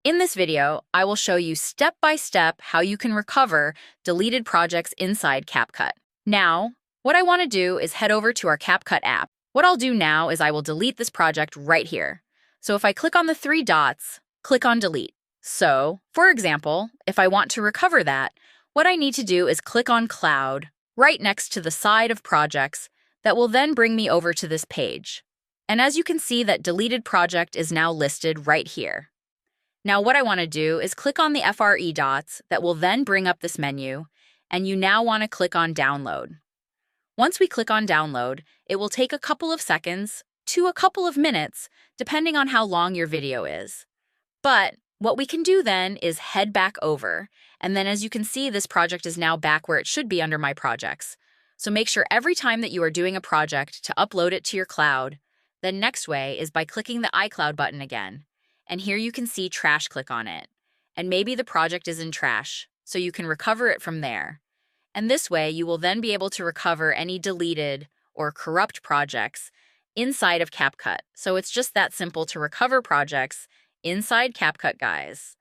In this video, I will show you step by step how you can recover deleted projects inside CapCut. Now, what I want to do is head over to our CapCut app. What I'll do now is I will delete this project right here. So if I click on the three dots, click on Delete. So, for example, if I want to recover that, what I need to do is click on Cloud right next to the side of projects that will then bring me over to this page. And as you can see, that deleted project is now listed right here. Now what I want to do is click on the FRE dots that will then bring up this menu, and you now want to click on Download. Once we click on Download, it will take a couple of seconds to a couple of minutes, depending on how long your video is. But what we can do then is head back over, and then as you can see, this project is now back where it should be under My Projects. So make sure every time that you are doing a project to upload it to your cloud. The next way is by clicking the iCloud button again. And here you can see Trash, click on it. And maybe the project is in Trash, so you can recover it from there. And this way, you will then be able to recover any deleted or corrupt projects inside of CapCut. So it's just that simple to recover projects inside CapCut, guys.